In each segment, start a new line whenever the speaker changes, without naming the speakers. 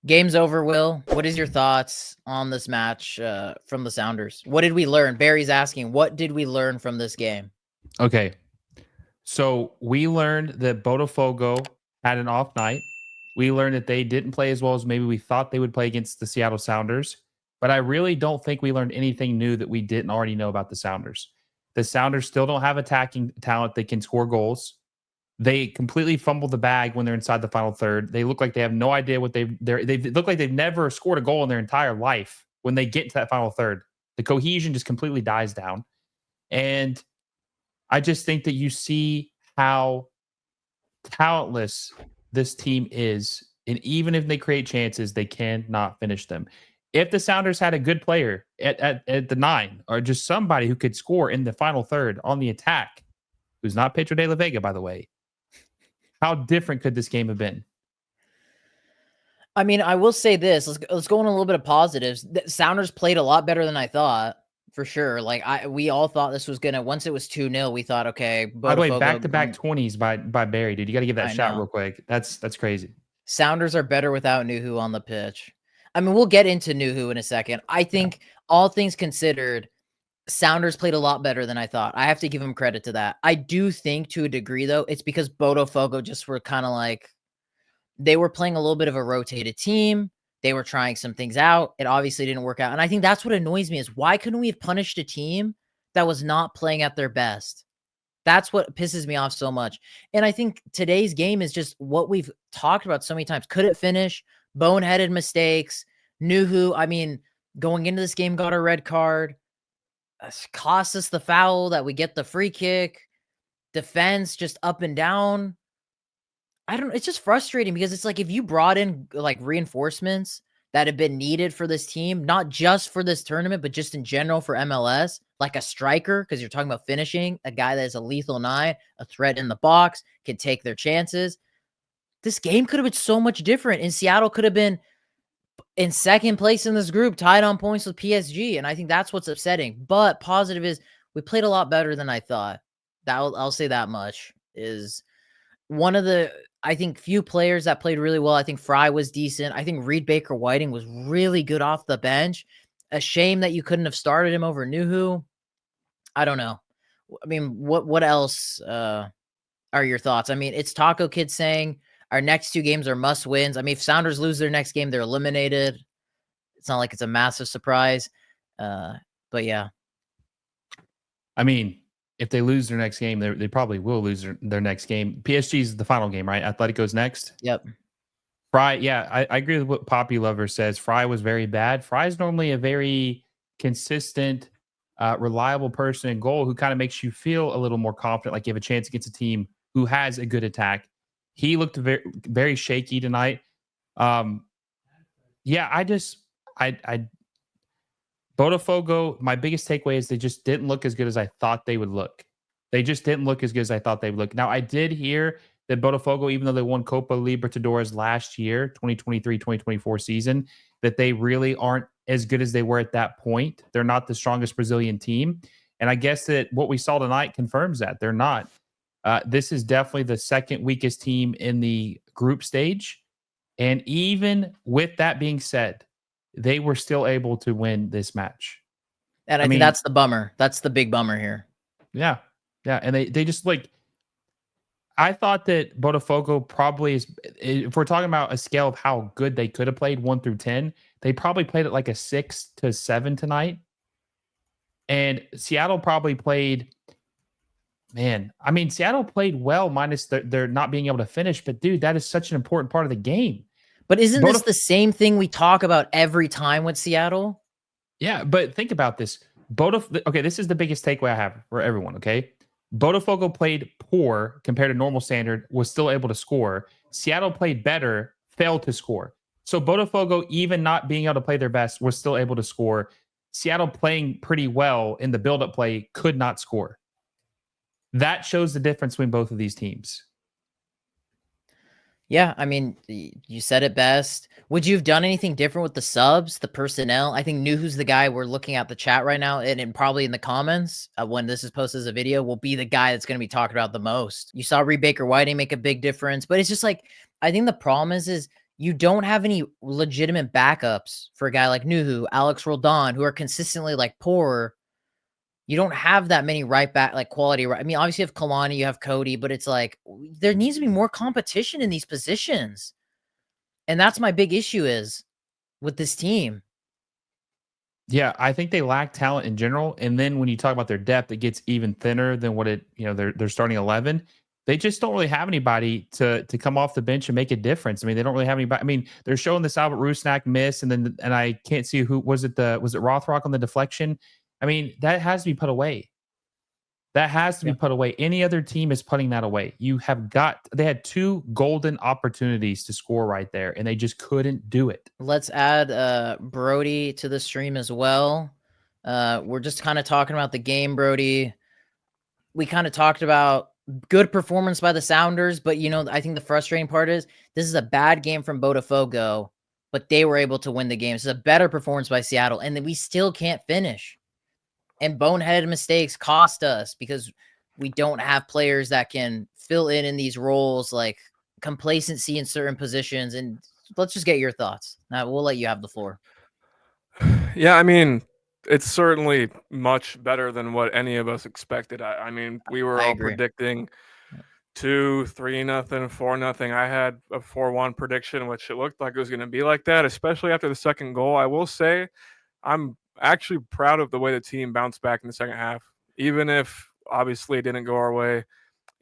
Game's over, Will. What is your thoughts on this match from the Sounders? What did we learn? Barry's asking, what did we learn from this game?
Okay. So we learned that Botafogo had an off night. We learned that they didn't play as well as maybe we thought they would play against the Seattle Sounders. But I really don't think we learned anything new that we didn't already know about the Sounders. The Sounders still don't have attacking talent that can score goals. They completely fumble the bag when they're inside the final third. They look like they have no idea what they look like they've never scored a goal in their entire life when they get to that final third. The cohesion just completely dies down. And I just think that you see how talentless this team is. And even if they create chances, they cannot finish them. If the Sounders had a good player at the 9 or just somebody who could score in the final third on the attack, who's not Pedro de la Vega, by the way, how different could this game have been?
I mean, I will say this. Let's go on a little bit of positives. The Sounders played a lot better than I thought, for sure. Like we all thought this was gonna. Once it was 2-0, we thought, okay.
By the way, back-to-back 20s by Barry, dude. You got to give that shot real quick. That's crazy.
Sounders are better without Nuhu on the pitch. I mean, we'll get into Nuhu in a second. I think all things considered, Sounders played a lot better than I thought. I have to give them credit to that. I do think to a degree, though, it's because Botafogo just were kind of like, they were playing a little bit of a rotated team. They were trying some things out. It obviously didn't work out. And I think that's what annoys me is why couldn't we have punished a team that was not playing at their best? That's what pisses me off so much. And I think today's game is just what we've talked about so many times. Could it finish? Boneheaded mistakes. Nuhu, I mean, going into this game, got a red card. Cost us the foul that we get the free kick. Defense just up and down. I don't know. It's just frustrating because it's like if you brought in like reinforcements that have been needed for this team, not just for this tournament, but just in general for MLS, like a striker, because you're talking about finishing, a guy that is a lethal 9, a threat in the box, can take their chances. This game could have been so much different. And Seattle could have been in second place in this group, tied on points with PSG. And I think that's what's upsetting. But positive is we played a lot better than I thought. I'll say that much. Is one of the, I think, few players that played really well. I think Fry was decent. I think Reed Baker-Whiting was really good off the bench. A shame that you couldn't have started him over Nuhu. I don't know. I mean, what else are your thoughts? I mean, it's Taco Kid saying our next 2 games are must wins. I mean, if Sounders lose their next game, they're eliminated. It's not like it's a massive surprise. But yeah.
I mean, if they lose their next game, they probably will lose their next game. PSG is the final game, right? Atletico's next.
Yep.
Fry, yeah, I agree with what Poppy Lover says. Fry was very bad. Fry's normally a very consistent, reliable person in goal who kind of makes you feel a little more confident, like you have a chance against a team who has a good attack. He looked very, very shaky tonight. Yeah, I Botafogo, my biggest takeaway is they just didn't look as good as I thought they would look. They just didn't look as good as I thought they would look. Now, I did hear that Botafogo, even though they won Copa Libertadores last year, 2023-2024 season, that they really aren't as good as they were at that point. They're not the strongest Brazilian team. And I guess that what we saw tonight confirms that. They're not. This is definitely the second weakest team in the group stage. And even with that being said, they were still able to win this match.
And I think that's the bummer. That's the big bummer here.
Yeah. Yeah. And they just like, I thought that Botafogo probably is, if we're talking about a scale of how good they could have played 1 through 10, they probably played at like a 6 to 7 tonight. And Seattle probably played, Seattle played well minus their not being able to finish. But dude, that is such an important part of the game.
But isn't this the same thing we talk about every time with Seattle?
Yeah, but think about this. Okay, this is the biggest takeaway I have for everyone, okay? Botafogo played poor compared to normal standard, was still able to score. Seattle played better, failed to score. So Botafogo, even not being able to play their best, was still able to score. Seattle playing pretty well in the build-up play could not score. That shows the difference between both of these teams.
Yeah, I mean, you said it best. Would you have done anything different with the subs, the personnel? I think Nuhu's the guy we're looking at the chat right now, and probably in the comments when this is posted as a video will be the guy that's going to be talked about the most. You saw Reed Baker-Whiting make a big difference, but it's just like, I think the problem is you don't have any legitimate backups for a guy like Nuhu, Alex Roldan, who are consistently like poor. You don't have that many right back, like quality. I mean, obviously you have Kalani, you have Cody, but it's like there needs to be more competition in these positions. And that's my big issue is with this team.
Yeah, I think they lack talent in general. And then when you talk about their depth, it gets even thinner than what it, they're starting 11. They just don't really have anybody to come off the bench and make a difference. I mean, they don't really have anybody. I mean, they're showing this Albert Rusnak miss, and I can't see who was it. Was it Rothrock on the deflection? I mean, that has to be put away. That has to be put away. Any other team is putting that away. They had 2 golden opportunities to score right there, and they just couldn't do it.
Let's add Brody to the stream as well. We're just kind of talking about the game, Brody. We kind of talked about good performance by the Sounders, but I think the frustrating part is this is a bad game from Botafogo, but they were able to win the game. This is a better performance by Seattle, and then we still can't finish. And boneheaded mistakes cost us because we don't have players that can fill in these roles, like complacency in certain positions. And let's just get your thoughts. Now, we'll let you have the floor.
Yeah, I mean, it's certainly much better than what any of us expected. I mean, we were all predicting 2-3-0, 4-0. I had a 4-1 prediction, which it looked like it was going to be like that, especially after the second goal. I will say I'm actually proud of the way the team bounced back in the second half, even if obviously it didn't go our way,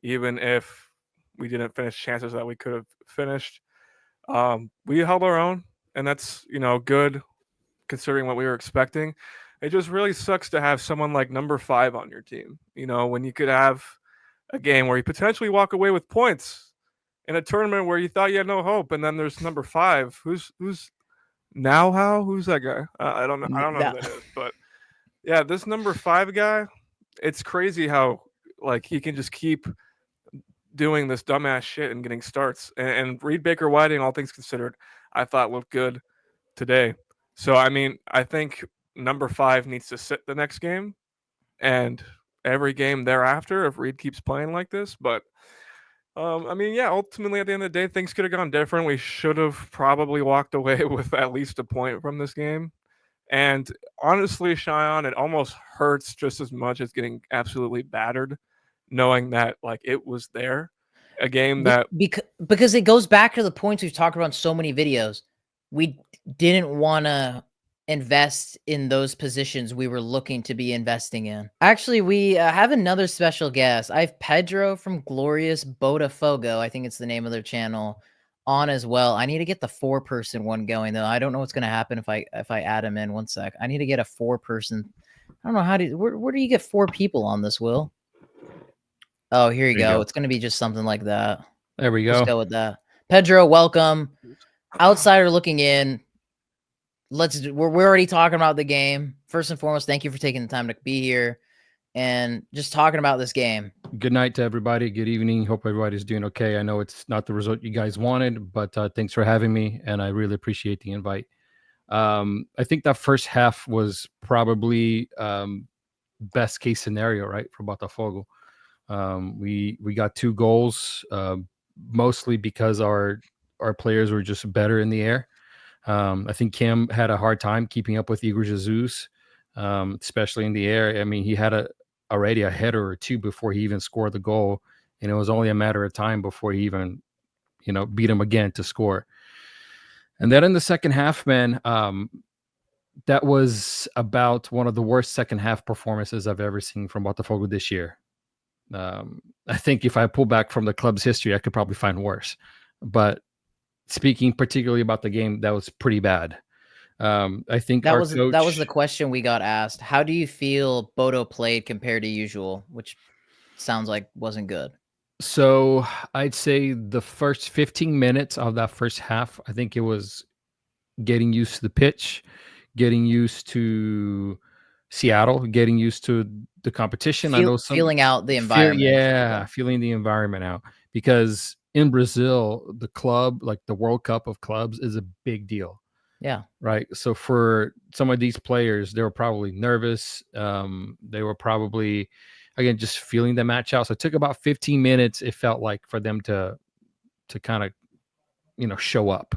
even if we didn't finish chances that we could have finished. We held our own, and that's good considering what we were expecting. It just really sucks to have someone like number 5 on your team, when you could have a game where you potentially walk away with points in a tournament where you thought you had no hope, and then there's number 5 who's now how? Who's that guy? I don't know. I don't know who that is. But yeah, this number 5 guy, it's crazy how like he can just keep doing this dumbass shit and getting starts. And Reed Baker Whiting, all things considered, I thought looked good today. So I mean, I think number 5 needs to sit the next game and every game thereafter if Reed keeps playing like this. But I mean, yeah, ultimately at the end of the day, things could have gone different. We should have probably walked away with at least a point from this game. And honestly, Cheyenne, it almost hurts just as much as getting absolutely battered, knowing that like it was there. A game that
because it goes back to the points we've talked about in so many videos. We didn't want to invest in those positions we were looking to be investing in. Actually, we have another special guest. I have Pedro from Glorious Botafogo, I think it's the name of their channel, on as well. I need to get the 4-person one going though. I don't know what's going to happen if I add him in. One sec. I need to get a 4-person. I don't know where do you get 4 people on this, Will? Oh, here you go. It's going to be just something like that.
There we go.
Let's go with that. Pedro, welcome. Outsider looking in. We're already talking about the game. First and foremost, thank you for taking the time to be here and just talking about this game.
Good night to everybody. Good evening. Hope everybody's doing okay. I know it's not the result you guys wanted, but thanks for having me, and I really appreciate the invite. I think that first half was probably best case scenario, right, for Botafogo. We got 2 goals, mostly because our players were just better in the air. I think Kim had a hard time keeping up with Igor Jesus, especially in the air. I mean, he had already a header or 2 before he even scored the goal, and it was only a matter of time before he even, beat him again to score. And then in the second half, man, that was about one of the worst second half performances I've ever seen from Botafogo this year. I think if I pull back from the club's history, I could probably find worse. But speaking particularly about the game, that was pretty bad. I think
that was the question we got asked. How do you feel Bodo played compared to usual? Which sounds like wasn't good.
So I'd say the first 15 minutes of that first half, I think it was getting used to the pitch, getting used to Seattle, getting used to the competition. I know
feeling out the environment.
Feeling the environment out, because in Brazil, the club, like the World Cup of clubs, is a big deal.
Yeah.
Right. So for some of these players, they were probably nervous. They were probably, again, just feeling the match out. So it took about 15 minutes, it felt like, for them to kind of, show up.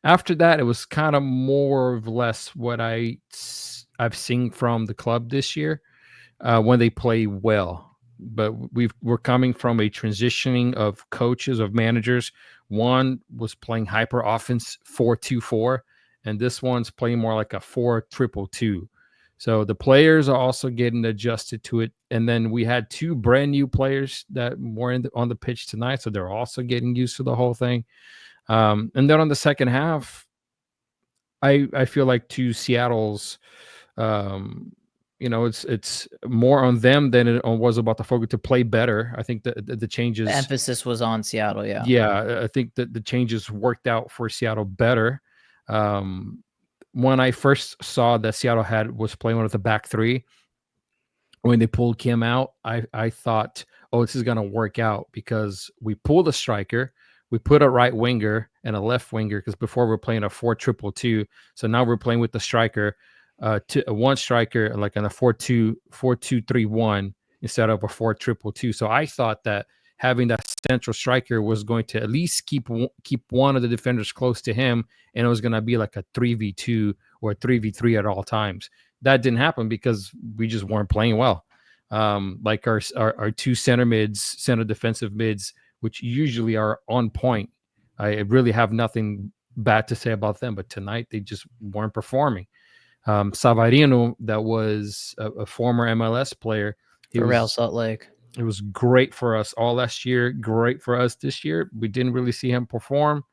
After that, it was kind of more or less what I've seen from the club this year when they play well. But we're coming from a transitioning of coaches, of managers. One was playing hyper offense 4-2-4, and this one's playing more like a 4-2-2. So the players are also getting adjusted to it. And then we had 2 brand new players that were on the pitch tonight, so they're also getting used to the whole thing. And then on the second half, I feel like to Seattle's, it's more on them than it was about Botafogo to play better. I think the changes,
The emphasis was on Seattle. Yeah.
Yeah, I think that the changes worked out for Seattle better. When I first saw that Seattle was playing with the back 3, when they pulled Kim out, I thought, oh, this is going to work out because we pulled a striker, we put a right winger and a left winger, because before we're playing a 4-2-2. So now we're playing with the striker, one striker, like in a 4-2-3-1 instead of a 4-2-2. So I thought that having that central striker was going to at least keep one of the defenders close to him, and it was going to be like a 3v2 or a 3v3 at all times. That didn't happen because we just weren't playing well. Like our 2 center defensive mids, which usually are on point. I really have nothing bad to say about them, but tonight they just weren't performing. Savarino, that was a former MLS player.
For Real Salt Lake.
It was great for us all last year, great for us this year. We didn't really see him perform.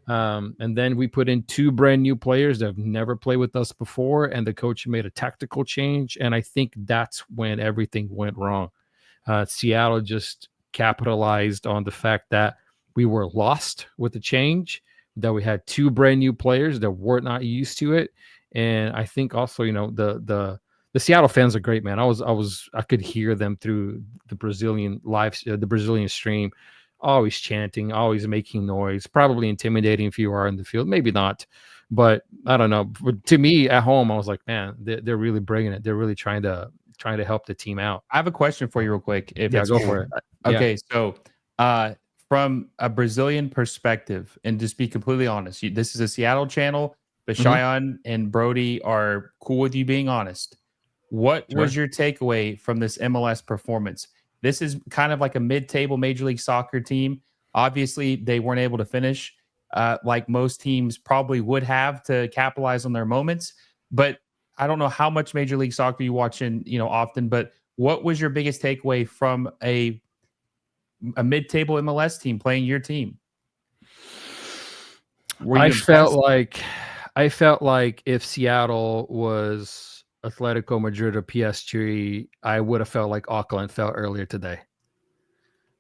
And then we put in 2 brand new players that have never played with us before, and the coach made a tactical change. And I think that's when everything went wrong. Seattle just capitalized on the fact that we were lost with the change, that we had 2 brand new players that were not used to it. And I think also, the Seattle fans are great, man. I could hear them through the Brazilian stream, always chanting, always making noise, probably intimidating if you are in the field. Maybe not, but I don't know. But to me at home, I was like, man, they're really bringing it. They're really trying to help the team out.
I have a question for you real quick.
Go for it.
Okay. So, from a Brazilian perspective, and just be completely honest, this is a Seattle channel, but Cheyenne and Brody are cool with you being honest. What was your takeaway from this MLS performance? This is kind of like a mid-table Major League Soccer team. Obviously, they weren't able to finish like most teams probably would have to capitalize on their moments. But I don't know how much Major League Soccer you watch often, but what was your biggest takeaway from a mid-table MLS team playing your team?
I felt like if Seattle was Atletico Madrid or PSG, I would have felt like Auckland felt earlier today.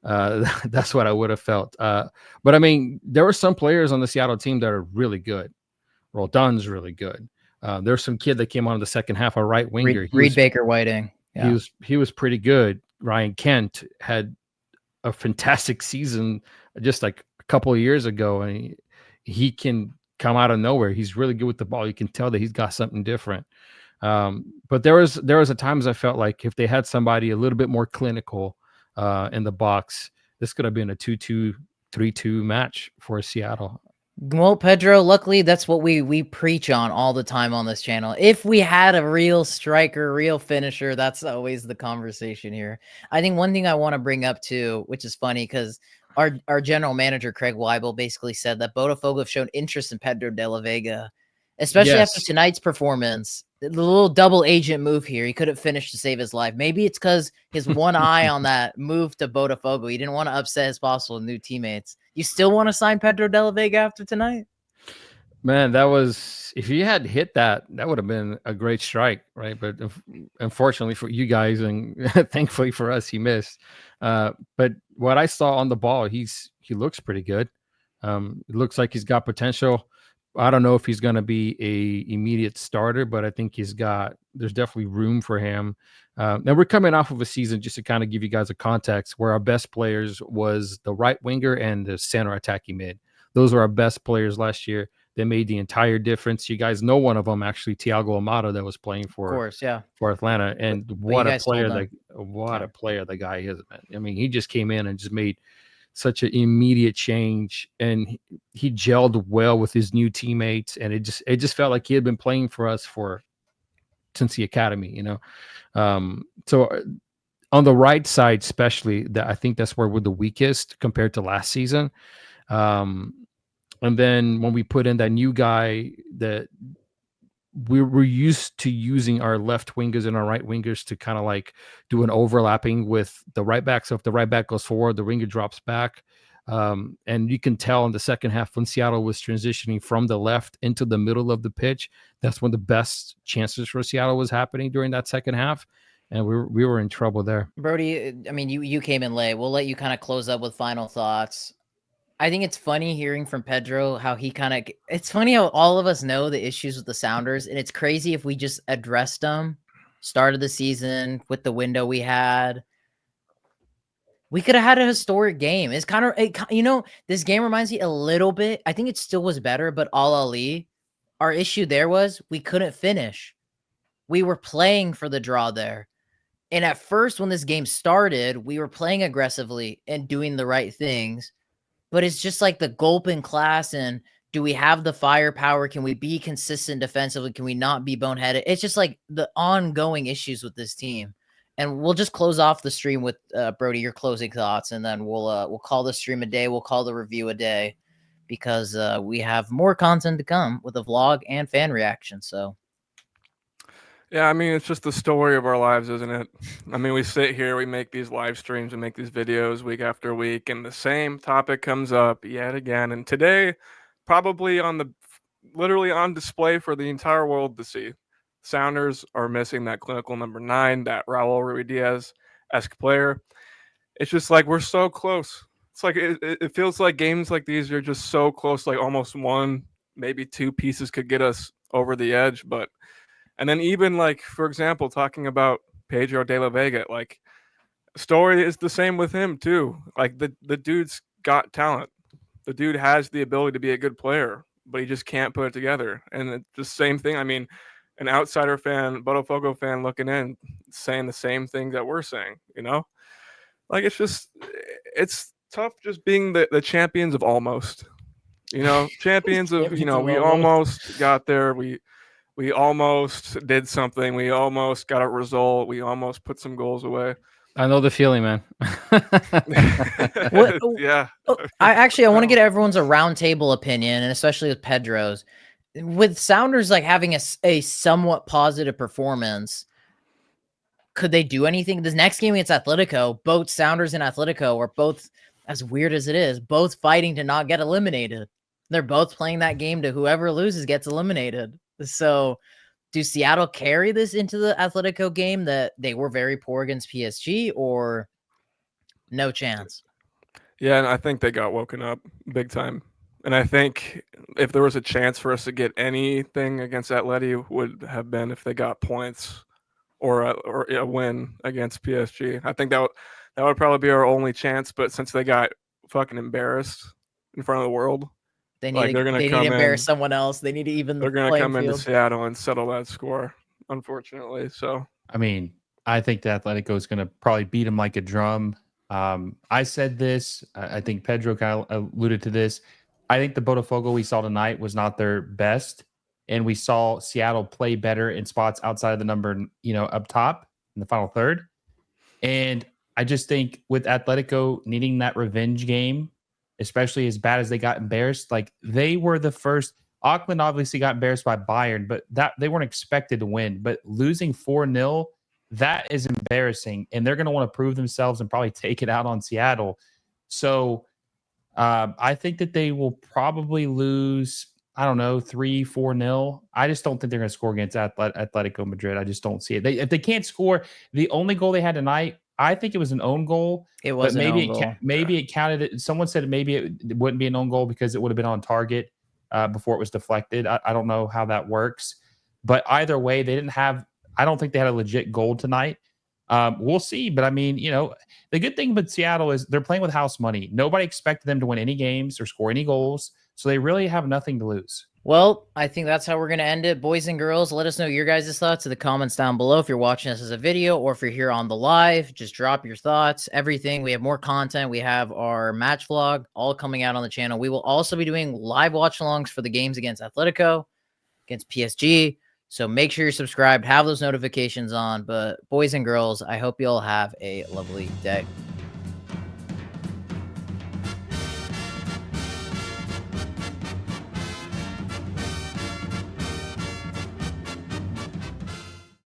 That's what I would have felt. But I mean, there were some players on the Seattle team that are really good. Roldan's really good. There's some kid that came on in the second half, a right winger.
Reed Baker Whiting.
Yeah. He was pretty good. Ryan Kent had a fantastic season just like a couple of years ago, and he can come out of nowhere. He's really good with the ball. You can tell that he's got something different. But there was at times I felt like if they had somebody a little bit more clinical in the box, this could have been a 2-2, 3-2 match for Seattle.
Well, Pedro, luckily that's what we preach on all the time on this channel. If we had a real striker, real finisher, that's always the conversation here. I think one thing I want to bring up too, which is funny because our general manager, Craig Weibel, basically said that Botafogo have shown interest in Pedro de la Vega, especially after tonight's performance. The little double agent move here. He couldn't finish to save his life. Maybe it's because his one eye on that move to Botafogo. He didn't want to upset his possible new teammates. You still want to sign Pedro de la Vega after tonight?
Man, that was, if you had hit that would have been a great strike, right? But unfortunately for you guys and thankfully for us, he missed. But what I saw on the ball, he looks pretty good. It looks like he's got potential. I don't know if he's going to be a immediate starter, but I think there's definitely room for him. And we're coming off of a season, just to kind of give you guys a context, where our best players was the right winger and the center attacking mid. Those were our best players last year. They made the entire difference. You guys know one of them, actually, Thiago Amado, that was playing for Atlanta. And what a player the guy is, man. I mean, he just came in and just made such an immediate change, and he gelled well with his new teammates, and it just felt like he had been playing for us since the academy, So on the right side, especially, that I think that's where we're the weakest compared to last season. And then when we put in that new guy, that we're used to using our left wingers and our right wingers to kind of like do an overlapping with the right back. So if the right back goes forward, the winger drops back. And you can tell in the second half when Seattle was transitioning from the left into the middle of the pitch, that's when the best chances for Seattle was happening during that second half. And we were in trouble there.
Brody, I mean, you came in late. We'll let you kind of close up with final thoughts. I think it's funny hearing from Pedro how he it's funny how all of us know the issues with the Sounders, and it's crazy if we just addressed them, started the season with the window we had. We could have had a historic game. It's kind of, this game reminds me a little bit. I think it still was better, but Al Ali, our issue there was we couldn't finish. We were playing for the draw there. And at first, when this game started, we were playing aggressively and doing the right things. But it's just like the gulping class, and do we have the firepower? Can we be consistent defensively? Can we not be boneheaded? It's just like the ongoing issues with this team. And we'll just close off the stream with Brody, your closing thoughts, and then we'll call the stream a day. We'll call the review a day, because we have more content to come with a vlog and fan reaction. So.
Yeah, I mean, it's just the story of our lives, isn't it? I mean, we sit here, we make these live streams, and make these videos week after week, and the same topic comes up yet again. And today, probably literally on display for the entire world to see. Sounders are missing that clinical number 9, that Raul Ruidiaz-esque player. It's just like we're so close. It's like it feels like games like these are just so close, like almost one, maybe 2 pieces could get us over the edge, but. And then even like, for example, talking about Pedro de la Vega, like story is the same with him too. Like the dude's got talent. The dude has the ability to be a good player, but he just can't put it together. And it's the same thing. I mean, an outsider fan, Botafogo fan looking in, saying the same thing that we're saying, Like it's tough just being the champions of almost. Champions of, we almost got there. We almost did something. We almost got a result. We almost put some goals away.
I know the feeling, man.
Yeah.
I want to get everyone's a roundtable opinion, and especially with Pedro's. With Sounders like having a somewhat positive performance, could they do anything? This next game against Atletico, both Sounders and Atletico are both, as weird as it is, both fighting to not get eliminated. They're both playing that game to whoever loses gets eliminated. So do Seattle carry this into the Atletico game that they were very poor against PSG, or no chance?
Yeah, and I think they got woken up big time. And I think if there was a chance for us to get anything against Atleti, would have been if they got points or a win against PSG. I think that would probably be our only chance. But since they got fucking embarrassed in front of the world,
they need to embarrass someone else. They need to even.
They're going to come into Seattle and settle that score, unfortunately. So
I mean, I think the Atletico is going to probably beat them like a drum. I said this. I think Pedro kind of alluded to this. I think the Botafogo we saw tonight was not their best, and we saw Seattle play better in spots outside of the number, up top in the final third. And I just think with Atletico needing that revenge game, especially as bad as they got embarrassed, like they were the first. Auckland obviously got embarrassed by Bayern, but that they weren't expected to win. But losing 4-0, that is embarrassing, and they're going to want to prove themselves and probably take it out on Seattle. So I think that they will probably lose, 3-4-0. I just don't think they're going to score against Atletico Madrid. I just don't see it. If they can't score, the only goal they had tonight, I think it was an own goal.
It was an own goal.
Maybe it counted. Someone said maybe it wouldn't be an own goal because it would have been on target before it was deflected. I don't know how that works. But either way, I don't think they had a legit goal tonight. We'll see. But I mean, the good thing about Seattle is they're playing with house money. Nobody expected them to win any games or score any goals. So they really have nothing to lose.
Well, I think that's how we're going to end it. Boys and girls, let us know your guys' thoughts in the comments down below. If you're watching this as a video or if you're here on the live, just drop your thoughts, everything. We have more content. We have our match vlog all coming out on the channel. We will also be doing live watch-alongs for the games against Atletico, against PSG. So make sure you're subscribed, have those notifications on. But boys and girls, I hope you all have a lovely day.